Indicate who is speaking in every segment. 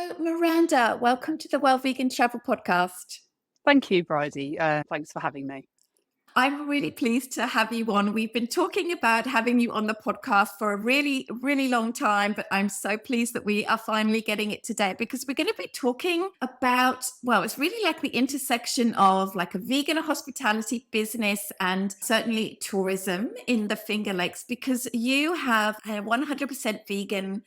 Speaker 1: So, Miranda, welcome to the Well Vegan Travel Podcast.
Speaker 2: Thank you, Bridie. Thanks for having me.
Speaker 1: I'm really pleased to have you on. We've been talking about having you on the podcast for a really, really long time, but I'm so pleased that we are finally getting it today because we're going to be talking about, well, it's really like the intersection of like a vegan hospitality business and certainly tourism in the Finger Lakes because you have a 100% vegan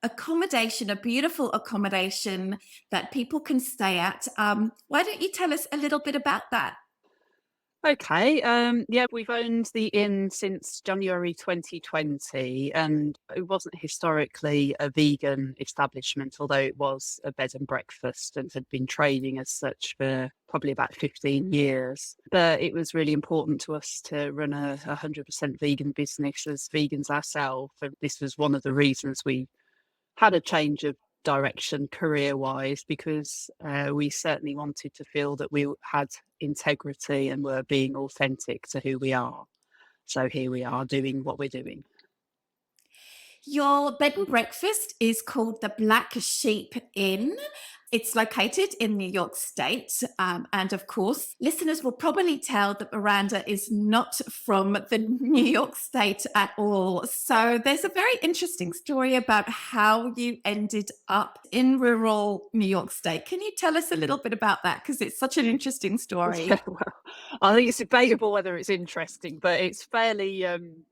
Speaker 1: accommodation, a beautiful accommodation that people can stay at. Why don't you tell us a little bit about that?
Speaker 2: Okay. Yeah, we've owned the inn since January 2020, and it wasn't historically a vegan establishment, although it was a bed and breakfast and had been trading as such for probably about 15 years. But it was really important to us to run a 100% vegan business as vegans ourselves. And this was one of the reasons we had a change of direction career wise because we certainly wanted to feel that we had integrity and were being authentic to who we are. So here we are doing what we're doing.
Speaker 1: Your bed and breakfast is called the Black Sheep Inn. It's located in New York State. And of course, listeners will probably tell that Miranda is not from the New York State at all. So there's a very interesting story about how you ended up in rural New York State. Can you tell us a little bit about that? Because it's such an interesting story.
Speaker 2: Yeah, well, I think it's debatable whether it's interesting, but it's fairly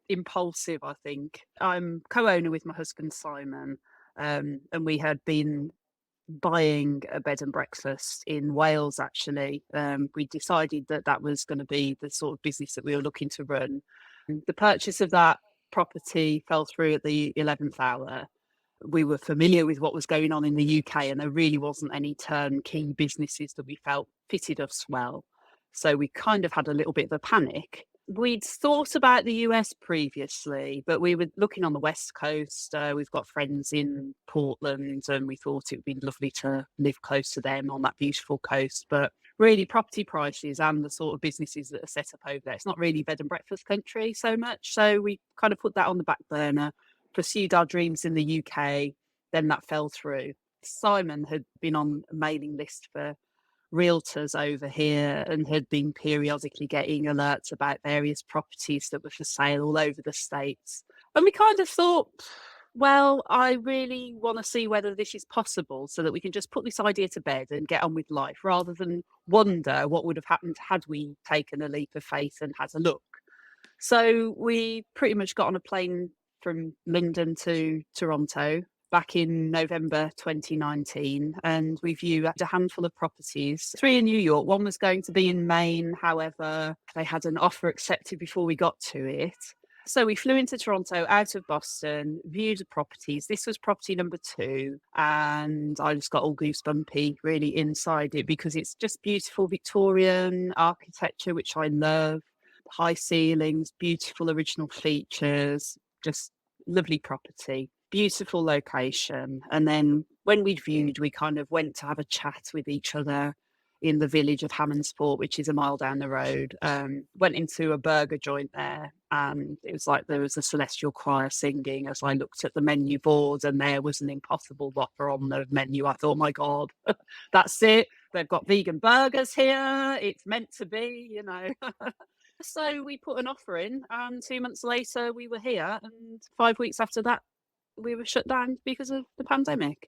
Speaker 2: impulsive, I think. I'm co-owner with my husband, Simon, and we had been buying a bed and breakfast in Wales, actually. We decided that that was going to be the sort of business that we were looking to run. The purchase of that property fell through at the 11th hour. We were familiar with what was going on in the UK, and there really wasn't any turnkey businesses that we felt fitted us well. So we kind of had a little bit of a panic. We'd thought about the US previously, but we were looking on the West Coast. We've got friends in Portland, and we thought it would be lovely to live close to them on that beautiful coast. But really, property prices and the sort of businesses that are set up over there, it's not really bed and breakfast country so much. So we kind of put that on the back burner, pursued our dreams in the UK, then that fell through. Simon had been on a mailing list for realtors over here and had been periodically getting alerts about various properties that were for sale all over the States. And we kind of thought, well, I really want to see whether this is possible so that we can just put this idea to bed and get on with life rather than wonder what would have happened had we taken a leap of faith and had a look. So we pretty much got on a plane from London to Toronto back in November 2019, and we viewed a handful of properties, 3 in New York. One was going to be in Maine. However, they had an offer accepted before we got to it. So we flew into Toronto out of Boston, viewed the properties. This was property number 2, and I just got all goosebumpy really inside it because it's just beautiful Victorian architecture, which I love. High ceilings, beautiful original features, just lovely property. Beautiful location. And then when we'd viewed, we kind of went to have a chat with each other in the village of Hammondsport, which is a mile down the road. Went into a burger joint there, and it was like there was a celestial choir singing. As I looked at the menu board and there was an Impossible Whopper on the menu, I thought, my God, that's it. They've got vegan burgers here. It's meant to be, you know. So we put an offer in, and 2 months later we were here, and 5 weeks after that we were shut down because of the pandemic.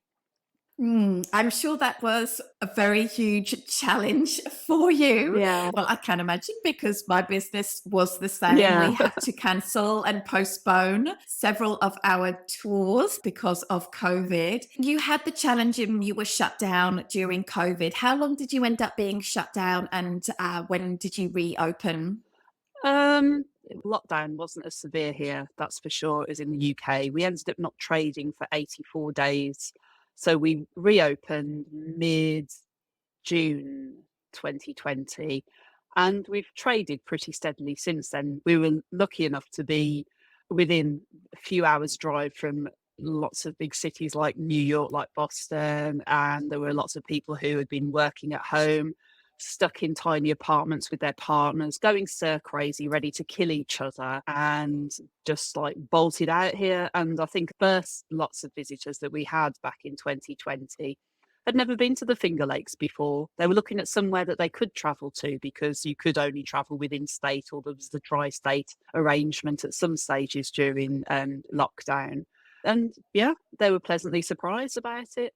Speaker 1: I'm sure that was a very huge challenge for you.
Speaker 2: Yeah.
Speaker 1: Well, I can imagine because my business was the same.
Speaker 2: Yeah.
Speaker 1: We had to cancel and postpone several of our tours because of COVID. You had the challenge and you were shut down during COVID. How long did you end up being shut down, and when did you reopen?
Speaker 2: Lockdown wasn't as severe here, that's for sure, as in the UK. We ended up not trading for 84 days. So we reopened mid-June 2020, and we've traded pretty steadily since then. We were lucky enough to be within a few hours' drive from lots of big cities like New York, like Boston, and there were lots of people who had been working at home, stuck in tiny apartments with their partners, going stir crazy, ready to kill each other, and just like bolted out here. And I think first lots of visitors that we had back in 2020 had never been to the Finger Lakes before. They were looking at somewhere that they could travel to because you could only travel within state, or there was the tri-state arrangement at some stages during lockdown. And yeah, they were pleasantly surprised about it.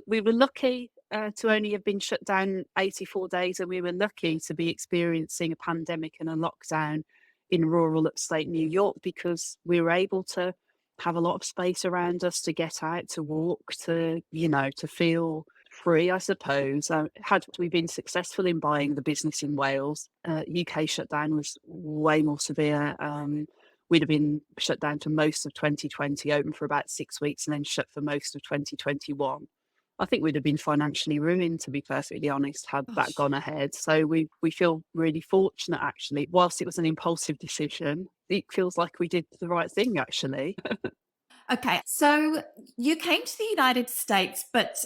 Speaker 2: We were lucky to only have been shut down 84 days, and we were lucky to be experiencing a pandemic and a lockdown in rural upstate New York, because we were able to have a lot of space around us to get out, to walk, to, to feel free, I suppose. Had we been successful in buying the business in Wales, UK shutdown was way more severe. We'd have been shut down for most of 2020, open for about 6 weeks, and then shut for most of 2021. I think we'd have been financially ruined, to be perfectly honest, had that
Speaker 1: Gosh.
Speaker 2: gone ahead. So we feel really fortunate, actually. Whilst it was an impulsive decision, it feels like we did the right thing, actually.
Speaker 1: Okay, so you came to the United States, but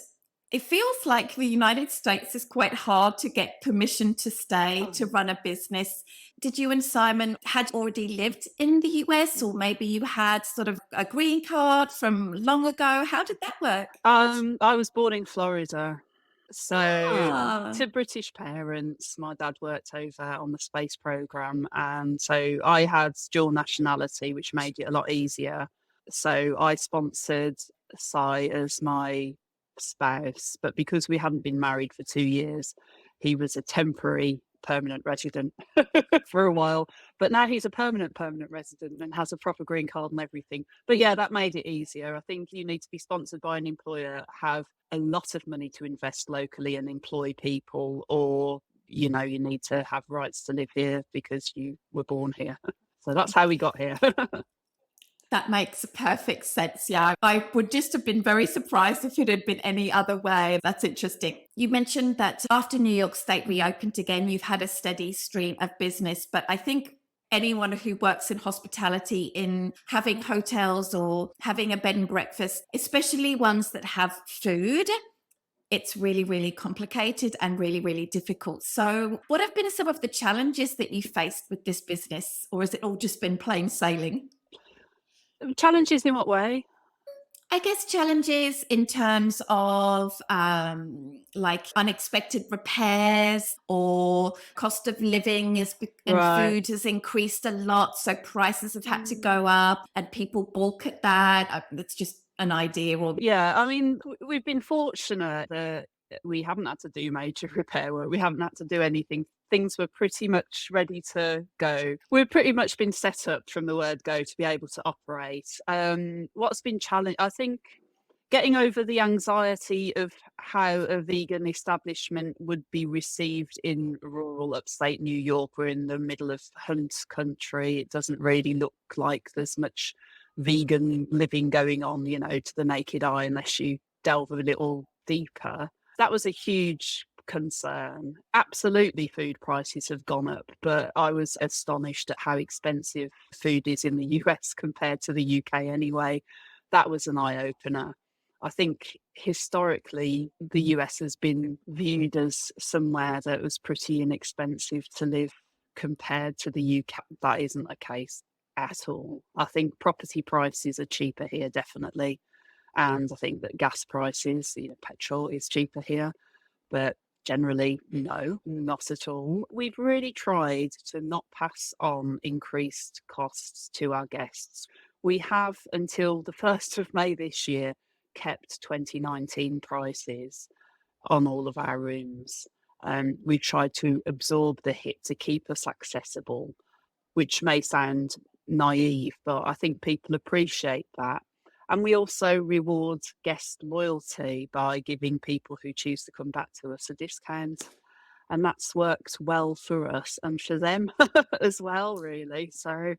Speaker 1: it feels like the United States is quite hard to get permission to stay to run a business. Did you and Simon had already lived in the US, or maybe you had sort of a green card from long ago? How did that work?
Speaker 2: I was born in Florida. So
Speaker 1: Ah,
Speaker 2: to British parents, my dad worked over on the space program, and so I had dual nationality, which made it a lot easier. So I sponsored Sai as my spouse, but because we hadn't been married for 2 years, he was a temporary permanent resident for a while. But now he's a permanent resident and has a proper green card and everything. But yeah, that made it easier. I think you need to be sponsored by an employer, have a lot of money to invest locally and employ people, or you need to have rights to live here because you were born here. So that's how we got here.
Speaker 1: that makes perfect sense. Yeah, I would just have been very surprised if it had been any other way. That's interesting. You mentioned that after New York State reopened again, you've had a steady stream of business, but I think anyone who works in hospitality, in having hotels or having a bed and breakfast, especially ones that have food, it's really, really complicated and really, really difficult. So, what have been some of the challenges that you faced with this business, or has it all just been plain sailing?
Speaker 2: Challenges in what way?
Speaker 1: I guess challenges in terms of like unexpected repairs, or cost of living and
Speaker 2: Right.
Speaker 1: food has increased a lot. So prices have had to go up and people balk at that. That's just an idea. Or
Speaker 2: Yeah, I mean, we've been fortunate that we haven't had to do major repair work. We haven't had to do anything. Things were pretty much ready to go. We've pretty much been set up from the word go to be able to operate. What's been challenging, I think, getting over the anxiety of how a vegan establishment would be received in rural upstate New York. We're in the middle of hunt country. It doesn't really look like there's much vegan living going on, to the naked eye, unless you delve a little deeper. That was a huge concern. Absolutely, food prices have gone up, but I was astonished at how expensive food is in the US compared to the UK anyway. That was an eye opener. I think historically, the US has been viewed as somewhere that was pretty inexpensive to live compared to the UK. That isn't the case at all. I think property prices are cheaper here, definitely. And I think that gas prices, petrol is cheaper here, but generally, no, not at all. We've really tried to not pass on increased costs to our guests. We have, until the 1st of May this year, kept 2019 prices on all of our rooms. We've tried to absorb the hit to keep us accessible, which may sound naive, but I think people appreciate that. And we also reward guest loyalty by giving people who choose to come back to us a discount. And that's worked well for us and for them as well, really. So,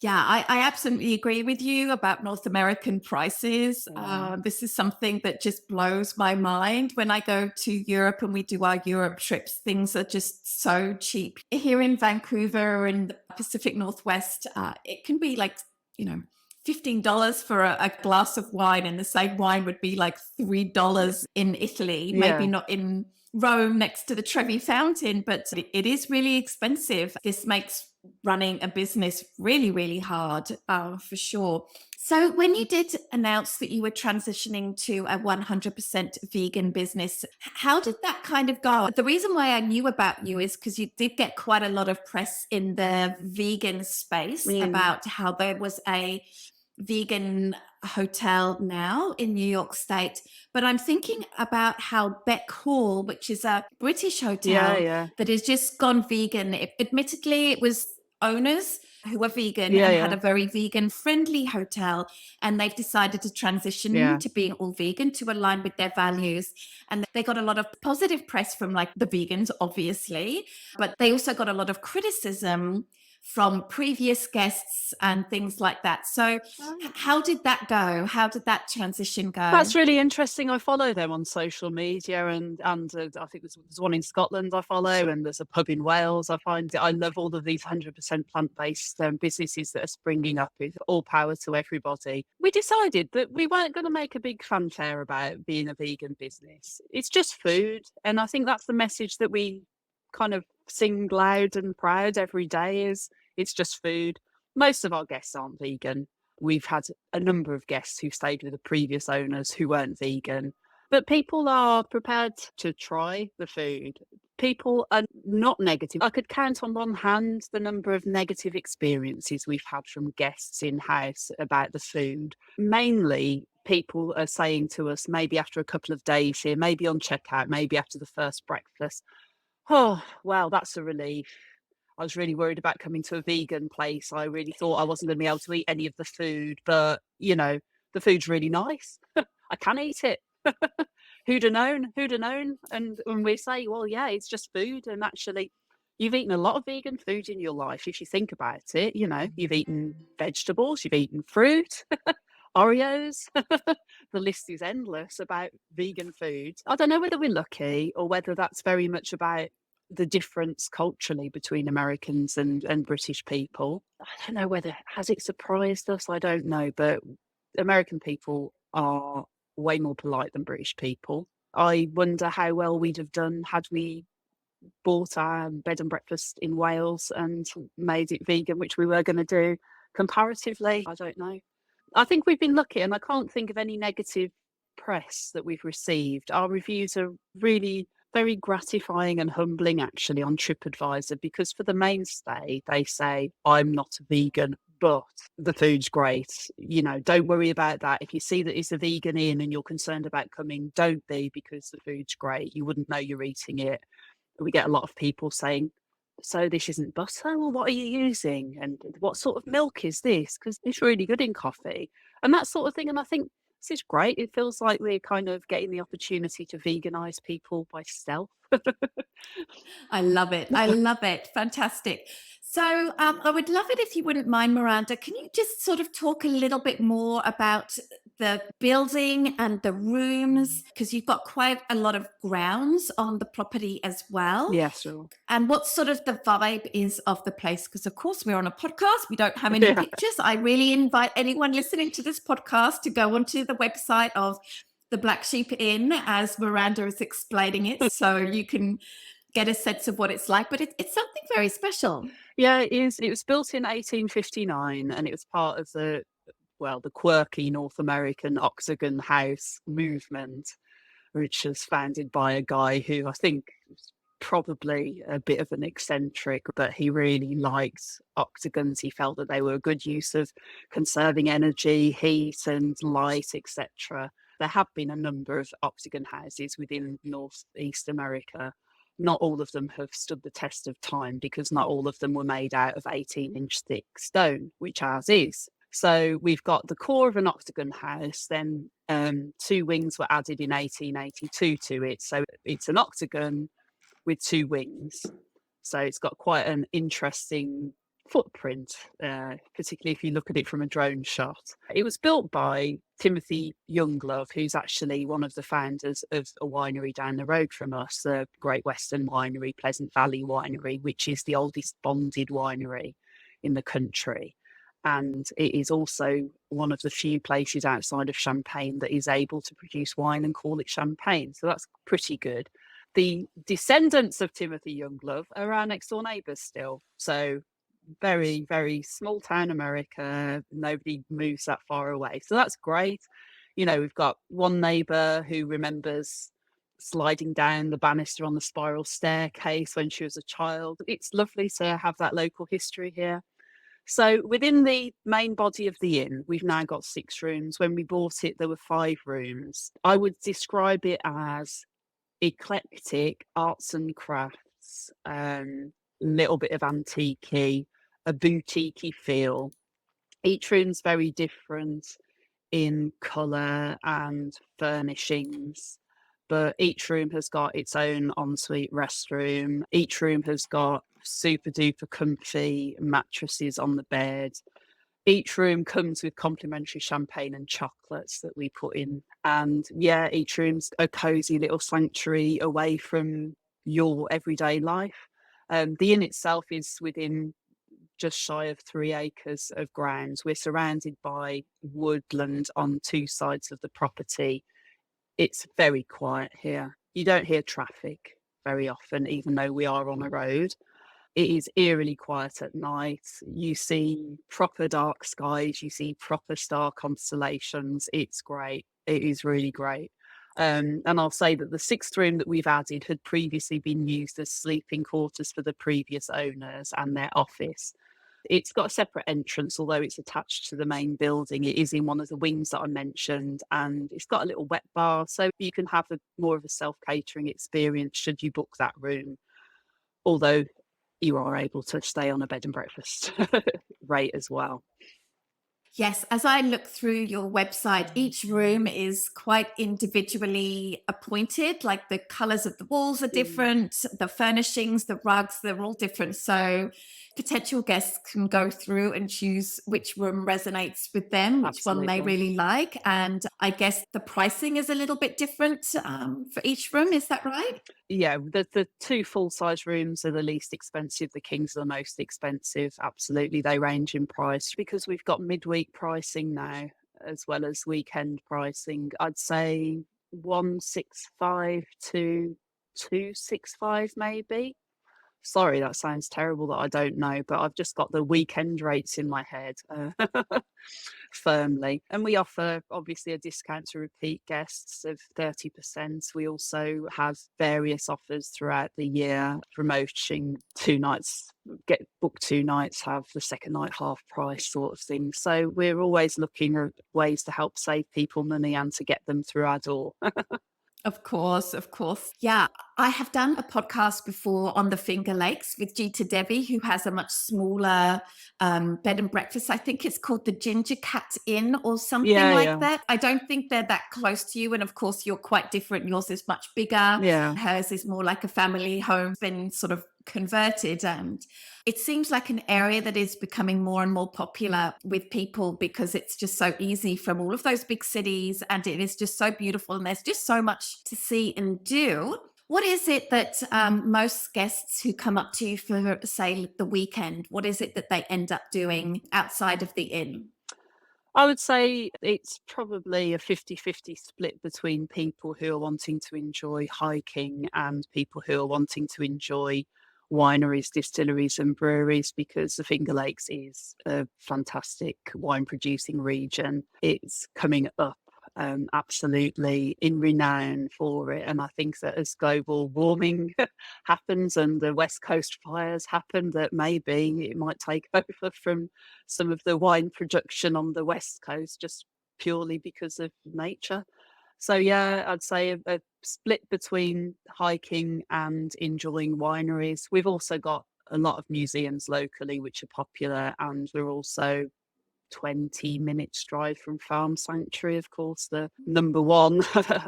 Speaker 1: yeah, I absolutely agree with you about North American prices.
Speaker 2: yeah.
Speaker 1: This is something that just blows my mind. When I go to Europe and we do our Europe trips, things are just so cheap. Here in Vancouver and the Pacific Northwest, it can be like, you know, $15 for a glass of wine, and the same wine would be like $3 in Italy, maybe
Speaker 2: Yeah.
Speaker 1: not in Rome next to the Trevi Fountain, but it is really expensive. This makes running a business really, really hard, for sure. So, when you did announce that you were transitioning to a 100% vegan business, how did that kind of go? The reason why I knew about you is because you did get quite a lot of press in the vegan space
Speaker 2: Mm.
Speaker 1: about how there was a vegan hotel now in New York State. But I'm thinking about how Beck Hall, which is a British
Speaker 2: Yeah,
Speaker 1: hotel
Speaker 2: yeah,
Speaker 1: that has just gone vegan. Admittedly, it was owners who were vegan
Speaker 2: yeah,
Speaker 1: and had
Speaker 2: yeah,
Speaker 1: a very vegan friendly hotel, and they've decided to transition
Speaker 2: yeah.
Speaker 1: to being all vegan to align with their values. And they got a lot of positive press from like the vegans, obviously, but they also got a lot of criticism from previous guests and things like that. So how did that go? How did that transition go?
Speaker 2: That's really interesting. I follow them on social media, and I think there's one in Scotland I follow, and there's a pub in Wales. I love all of these 100% plant-based businesses that are springing up. With all power to everybody. We decided that we weren't going to make a big fanfare about being a vegan business. It's just food, and I think that's the message that we kind of sing loud and proud every day. Is it's just food. Most of our guests aren't vegan. We've had a number of guests who stayed with the previous owners who weren't vegan, but people are prepared to try the food. People are not negative. I could count on one hand the number of negative experiences we've had from guests in house about the food. Mainly, people are saying to us, maybe after a couple of days here, maybe on checkout, maybe after the first breakfast, oh, well, that's a relief. I was really worried about coming to a vegan place. I really thought I wasn't going to be able to eat any of the food, but the food's really nice. I can eat it. Who'd have known? Who'd have known? And when we say, well, yeah, it's just food, and actually, you've eaten a lot of vegan food in your life. If you think about it, you've eaten vegetables, you've eaten fruit, Oreos. The list is endless about vegan food. I don't know whether we're lucky or whether that's very much about the difference culturally between Americans and British people. I don't know whether has it surprised us. I don't know, but American people are way more polite than British people. I wonder how well we'd have done had we bought our bed and breakfast in Wales and made it vegan, which we were going to do. Comparatively, I don't know. I think we've been lucky, and I can't think of any negative press that we've received. Our reviews are really very gratifying and humbling, actually, on TripAdvisor, because for the mainstay, they say, I'm not a vegan, but the food's great. Don't worry about that. If you see that it's a vegan inn and you're concerned about coming, don't be, because the food's great. You wouldn't know you're eating it. We get a lot of people saying, so this isn't butter? Well, what are you using? And what sort of milk is this? Because it's really good in coffee and that sort of thing. And I think this is great. It feels like we're kind of getting the opportunity to veganize people by stealth.
Speaker 1: I love it. I love it. Fantastic. So, I would love it if you wouldn't mind, Miranda. Can you just sort of talk a little bit more about the building and the rooms? Because you've got quite a lot of grounds on the property as well.
Speaker 2: Yeah, sure.
Speaker 1: And what sort of the vibe is of the place? Because, of course, we're on a podcast. We don't have any
Speaker 2: Yeah.
Speaker 1: pictures. I really invite anyone listening to this podcast to go onto the website of the Black Sheep Inn, as Miranda is explaining it, so you can get a sense of what it's like. But it's something very special.
Speaker 2: Yeah, it is. It was built in 1859 and it was part of the quirky North American Octagon House movement, which was founded by a guy who I think was probably a bit of an eccentric, but he really liked octagons. He felt that they were a good use of conserving energy, heat and light, etc. There have been a number of octagon houses within Northeast America. Not all of them have stood the test of time because not all of them were made out of 18-inch thick stone, which ours is. So we've got the core of an octagon house, then two wings were added in 1882 to it. So it's an octagon with two wings. So it's got quite an interesting footprint, particularly if you look at it from a drone shot. It was built by Timothy Younglove, who's actually one of the founders of a winery down the road from us, the Great Western Winery, Pleasant Valley Winery, which is the oldest bonded winery in the country. And it is also one of the few places outside of Champagne that is able to produce wine and call it champagne. So that's pretty good. The descendants of Timothy Younglove are our next door neighbours still. So very, very small town America. Nobody moves that far away. So that's great. We've got one neighbor who remembers sliding down the banister on the spiral staircase when she was a child. It's lovely to have that local history here. So within the main body of the inn, we've now got 6 rooms. When we bought it, there were 5 rooms. I would describe it as eclectic arts and crafts, little bit of antique, a boutique feel. Each room's very different in colour and furnishings, but each room has got its own ensuite restroom. Each room has got super duper comfy mattresses on the bed. Each room comes with complimentary champagne and chocolates that we put in. And yeah, each room's a cozy little sanctuary away from your everyday life. The inn itself is within just shy of 3 acres of grounds. We're surrounded by woodland on 2 sides of the property. It's very quiet here. You don't hear traffic very often, even though we are on a road. It is eerily quiet at night. You see proper dark skies, you see proper star constellations. It's great. It is really great. And I'll say that the 6th room that we've added had previously been used as sleeping quarters for the previous owners and their office. It's got a separate entrance, although it's attached to the main building. It is in one of the wings that I mentioned, and it's got a little wet bar, so you can have more of a self-catering experience should you book that room. Although you are able to stay on a bed and breakfast rate as well.
Speaker 1: Yes, as I look through your website, each room is quite individually appointed. Like the colors of the walls are different, the furnishings, the rugs, they're all different. So potential guests can go through and choose which room resonates with them, which one they
Speaker 2: Absolutely.
Speaker 1: really like. And I guess the pricing is a little bit different for each room. Is that right?
Speaker 2: Yeah, the 2 full-size rooms are the least expensive, the kings are the most expensive. Absolutely, they range in price because we've got midweek pricing now as well as weekend pricing. I'd say 165 to 265 maybe. Sorry, that sounds terrible that I don't know, but I've just got the weekend rates in my head firmly. And we offer obviously a discount to repeat guests of 30%. We also have various offers throughout the year, promoting 2 nights, get booked 2 nights, have the second night half price sort of thing. So we're always looking at ways to help save people money and to get them through our door.
Speaker 1: Of course, of course. Yeah, I have done a podcast before on the Finger Lakes with Gita Devi, who has a much smaller bed and breakfast. I think it's called the Ginger Cat Inn or something
Speaker 2: Yeah,
Speaker 1: like
Speaker 2: yeah,
Speaker 1: that. I don't think they're that close to you. And of course, you're quite different. Yours is much bigger.
Speaker 2: yeah.
Speaker 1: Hers is more like a family home, been sort of converted. And it seems like an area that is becoming more and more popular with people because it's just so easy from all of those big cities and it is just so beautiful and there's just so much to see and do. What is it that most guests who come up to you for, say, the weekend, what is it that they end up doing outside of the inn?
Speaker 2: I would say it's probably a 50-50 split between people who are wanting to enjoy hiking and people who are wanting to enjoy wineries, distilleries, and breweries because the Finger Lakes is a fantastic wine producing region. It's coming up absolutely in renown for it. And I think that as global warming happens and the West Coast fires happen, that maybe it might take over from some of the wine production on the West Coast just purely because of nature. So yeah, I'd say a split between hiking and enjoying wineries. We've also got a lot of museums locally which are popular, and we're also 20 minutes drive from Farm Sanctuary, of course, the number one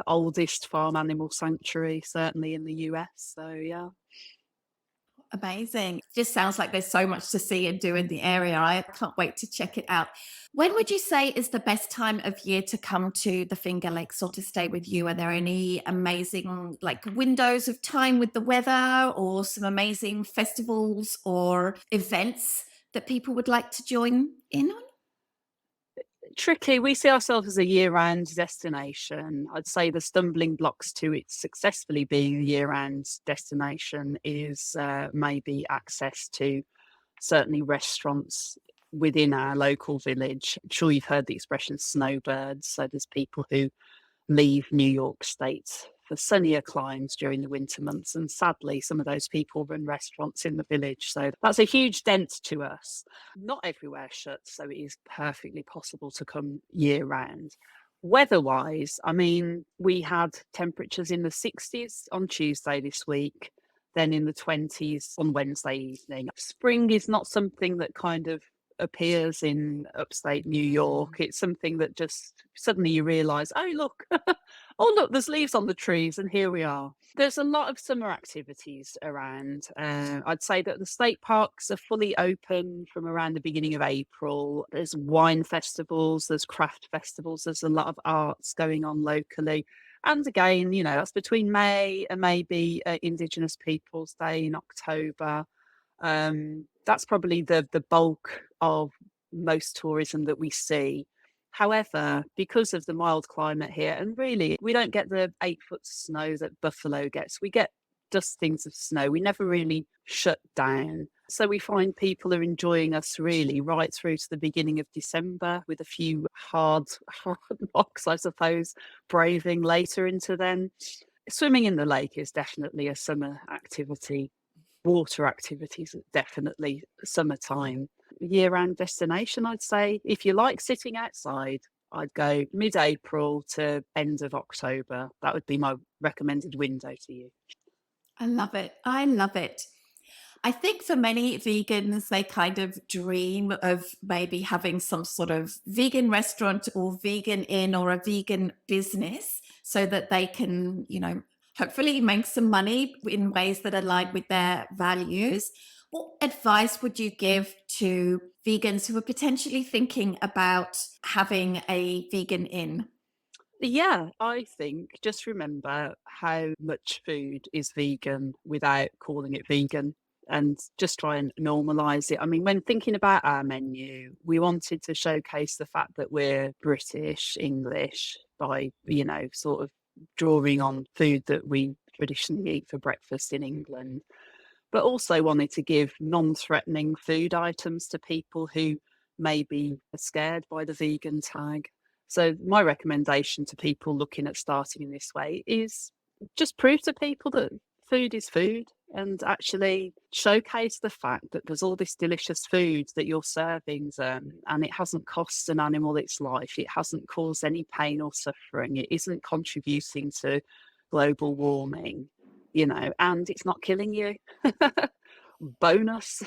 Speaker 2: oldest farm animal sanctuary, certainly in the US. So yeah.
Speaker 1: Amazing. Just sounds like there's so much to see and do in the area. I can't wait to check it out. When would you say is the best time of year to come to the Finger Lakes or to stay with you? Are there any amazing like windows of time with the weather or some amazing festivals or events that people would like to join in on?
Speaker 2: Tricky. We see ourselves as a year-round destination. I'd say the stumbling blocks to it successfully being a year-round destination is maybe access to certainly restaurants within our local village. I'm sure you've heard the expression snowbirds. So there's people who leave New York State for sunnier climes during the winter months. And sadly, some of those people run restaurants in the village. So that's a huge dent to us. Not everywhere shuts, so it is perfectly possible to come year round. Weather wise, I mean, we had temperatures in the 60s on Tuesday this week, then in the 20s on Wednesday evening. Spring is not something that kind of appears in upstate New York. It's something that just suddenly you realise, oh look, oh look, there's leaves on the trees, and here we are. There's a lot of summer activities around. I'd say that the state parks are fully open from around the beginning of April. There's wine festivals, there's craft festivals, there's a lot of arts going on locally. And again, you know, that's between May and maybe Indigenous Peoples' Day in October. That's probably the bulk of most tourism that we see. However, because of the mild climate here, and really we don't get the 8 foot snow that Buffalo gets, we get dustings of snow. We never really shut down. So we find people are enjoying us really right through to the beginning of December, with a few hard knocks, I suppose, braving later into then. Swimming in the lake is definitely a summer activity. Water activities are definitely summertime. Year-round destination, I'd say. If you like sitting outside, I'd go mid-April to end of October. That would be my recommended window to you.
Speaker 1: I love it. I love it. I think for many vegans, they kind of dream of maybe having some sort of vegan restaurant or vegan inn or a vegan business so that they can, hopefully make some money in ways that align with their values. What advice would you give to vegans who are potentially thinking about having a vegan inn?
Speaker 2: Yeah, I think just remember how much food is vegan without calling it vegan, and just try and normalize it. I mean, when thinking about our menu, we wanted to showcase the fact that we're British, English by, sort of drawing on food that we traditionally eat for breakfast in England, but also wanted to give non-threatening food items to people who maybe are scared by the vegan tag. So my recommendation to people looking at starting in this way is just prove to people that food is food, and actually showcase the fact that there's all this delicious food that you're serving them, and it hasn't cost an animal its life. It hasn't caused any pain or suffering. It isn't contributing to global warming, and it's not killing you. Bonus.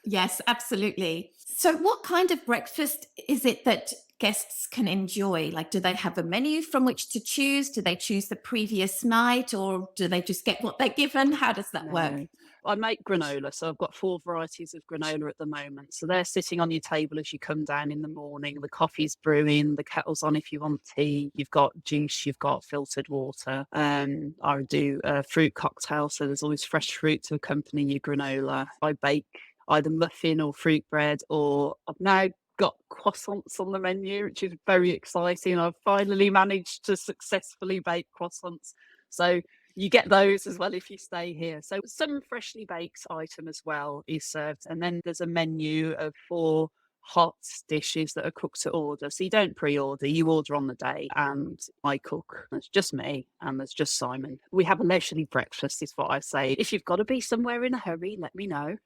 Speaker 1: Yes, absolutely. So, what kind of breakfast is it that guests can enjoy? Like, do they have a menu from which to choose? Do they choose the previous night, or do they just get what they're given? How does that work?
Speaker 2: No. I make granola, so I've got 4 varieties of granola at the moment. So they're sitting on your table as you come down in the morning. The coffee's brewing, the kettle's on if you want tea. You've got juice, you've got filtered water. I do a fruit cocktail, so there's always fresh fruit to accompany your granola. I bake either muffin or fruit bread, or I've now got croissants on the menu, which is very exciting. I've finally managed to successfully bake croissants. So you get those as well if you stay here. So some freshly baked item as well is served. And then there's a menu of 4 hot dishes that are cooked to order. So you don't pre-order, you order on the day, and I cook. It's just me and there's just Simon. We have a leisurely breakfast is what I say. If you've got to be somewhere in a hurry, let me know.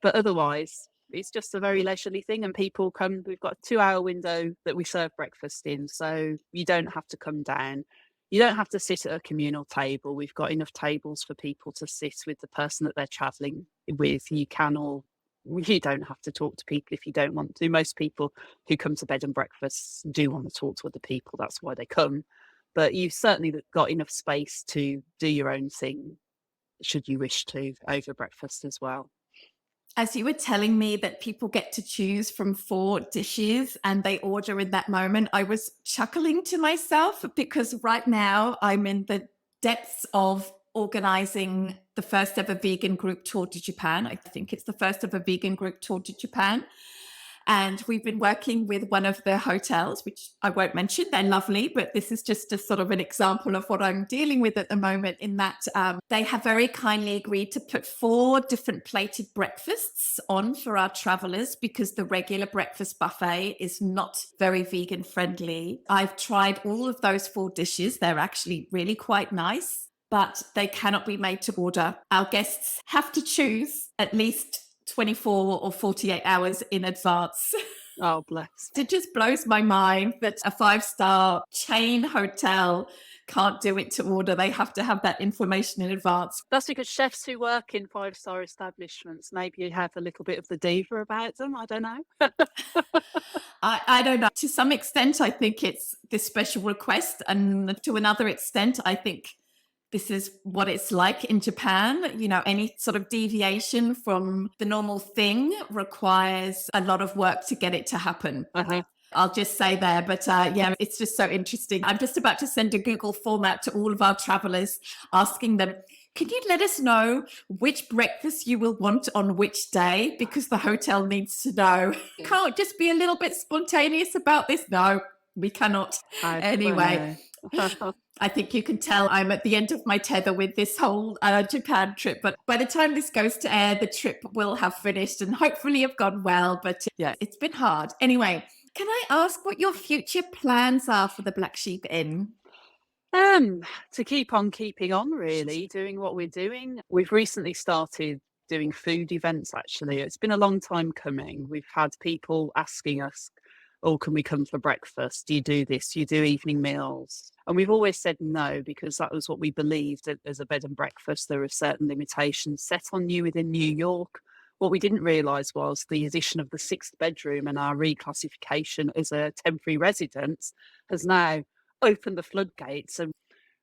Speaker 2: But otherwise, it's just a very leisurely thing, and people come. We've got a 2-hour window that we serve breakfast in, so you don't have to come down. You don't have to sit at a communal table. We've got enough tables for people to sit with the person that they're traveling with. You don't have to talk to people if you don't want to. Most people who come to bed and breakfast do want to talk to other people. That's why they come. But you've certainly got enough space to do your own thing, should you wish to, over breakfast as well.
Speaker 1: As you were telling me that people get to choose from 4 dishes and they order in that moment, I was chuckling to myself because right now I'm in the depths of organizing the first ever vegan group tour to Japan. I think it's the first ever vegan group tour to Japan. And we've been working with one of the hotels, which I won't mention. They're lovely, but this is just a sort of an example of what I'm dealing with at the moment, in that they have very kindly agreed to put 4 different plated breakfasts on for our travelers, because the regular breakfast buffet is not very vegan friendly. I've tried all of those 4 dishes. They're actually really quite nice, but they cannot be made to order. Our guests have to choose at least 24 or 48 hours in advance.
Speaker 2: Oh, bless.
Speaker 1: It just blows my mind that a 5-star chain hotel can't do it to order. They have to have that information in advance.
Speaker 2: That's because chefs who work in 5-star establishments maybe have a little bit of the diva about them. I don't know.
Speaker 1: I don't know. To some extent, I think it's this special request. And to another extent, I think this is what it's like in Japan. You know, any sort of deviation from the normal thing requires a lot of work to get it to happen.
Speaker 2: Uh-huh.
Speaker 1: I'll just say there, but yeah, it's just so interesting. I'm just about to send a Google form out to all of our travelers, asking them, can you let us know which breakfast you will want on which day? Because the hotel needs to know. Can't just be a little bit spontaneous about this. No, we cannot. Anyway, I think you can tell I'm at the end of my tether with this whole Japan trip. But by the time this goes to air, the trip will have finished and hopefully have gone well. But yeah, it's been hard. Anyway, can I ask what your future plans are for the Black Sheep Inn?
Speaker 2: To keep on keeping on, really, doing what we're doing. We've recently started doing food events, actually. It's been a long time coming. We've had people asking us, oh, can we come for breakfast? Do you do this? Do you do evening meals? And we've always said no, because that was what we believed that as a bed and breakfast, there are certain limitations set on you within New York. What we didn't realise was the addition of the 6th bedroom and our reclassification as a temporary residence has now opened the floodgates, and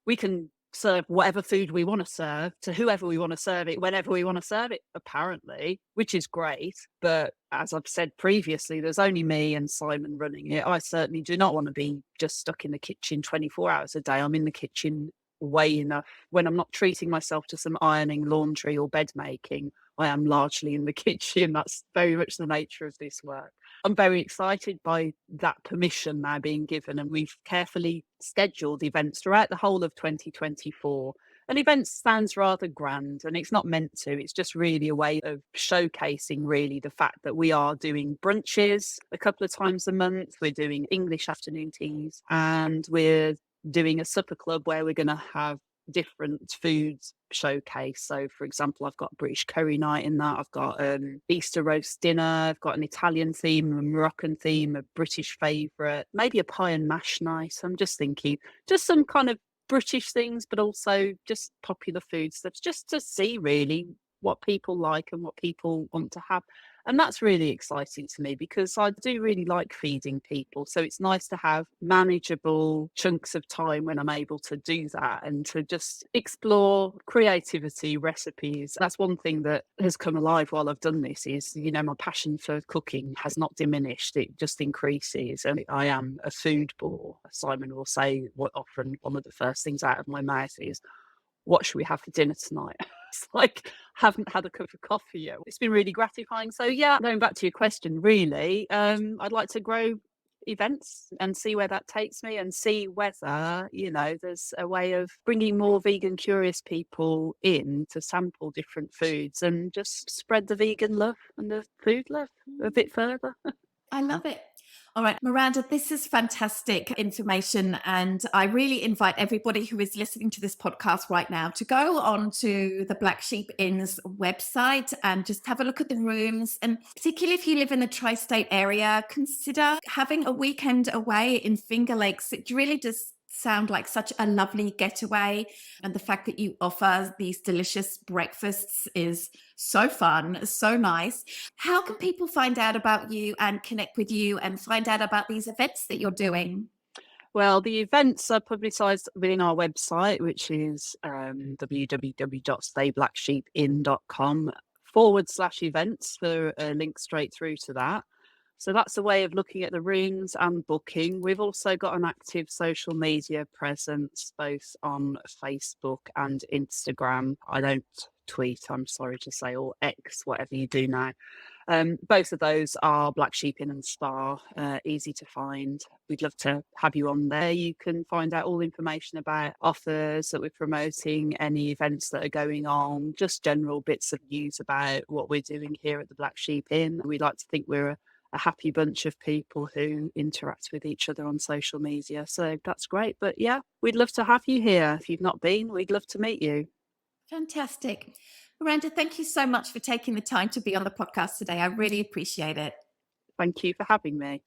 Speaker 2: we can serve whatever food we want to serve to whoever we want to serve it whenever we want to serve it, apparently, which is great. But as I've said previously, there's only me and Simon running it. I certainly do not want to be just stuck in the kitchen 24 hours a day. I'm in the kitchen way enough. When I'm not treating myself to some ironing, laundry or bed making, I am largely in the kitchen. That's very much the nature of this work. I'm very excited by that permission now being given, and we've carefully scheduled events throughout the whole of 2024. An event sounds rather grand, and it's not meant to. It's just really a way of showcasing really the fact that we are doing brunches a couple of times a month. We're doing English afternoon teas, and we're doing a supper club where we're going to have different foods showcase. So, for example, I've got British curry night in that. I've got Easter roast dinner. I've got an Italian theme, a Moroccan theme, a British favourite, maybe a pie and mash night. I'm just thinking, just some kind of British things, but also just popular food stuff, just to see really what people like and what people want to have. And that's really exciting to me, because I do really like feeding people. So it's nice to have manageable chunks of time when I'm able to do that and to just explore creativity, recipes. That's one thing that has come alive while I've done this is, you know, my passion for cooking has not diminished. It just increases. And I am a food bore. Simon will say, what often one of the first things out of my mouth is, what should we have for dinner tonight? It's like, haven't had a cup of coffee yet. It's been really gratifying. So yeah, going back to your question, really, I'd like to grow events and see where that takes me, and see whether, you know, there's a way of bringing more vegan curious people in to sample different foods and just spread the vegan love and the food love a bit further.
Speaker 1: I love it. All right, Miranda, this is fantastic information. And I really invite everybody who is listening to this podcast right now to go on to the Black Sheep Inn's website and just have a look at the rooms. And particularly if you live in the tri-state area, consider having a weekend away in Finger Lakes. It really does sound like such a lovely getaway. And the fact that you offer these delicious breakfasts is so fun, so nice. How can people find out about you and connect with you and find out about these events that you're doing?
Speaker 2: Well, the events are publicised within our website, which is www.stayblacksheepinn.com/events for a link straight through to that. So that's a way of looking at the rooms and booking. We've also got an active social media presence, both on Facebook and Instagram. I don't tweet, I'm sorry to say, or X, whatever you do now. Both of those are Black Sheep Inn and Spa, easy to find. We'd love to have you on there. You can find out all information about offers that we're promoting, any events that are going on, just general bits of news about what we're doing here at the Black Sheep Inn. We like to think we're a happy bunch of people who interact with each other on social media. So that's great. But yeah, we'd love to have you here. If you've not been, we'd love to meet you.
Speaker 1: Fantastic. Miranda, thank you so much for taking the time to be on the podcast today. I really appreciate it.
Speaker 2: Thank you for having me.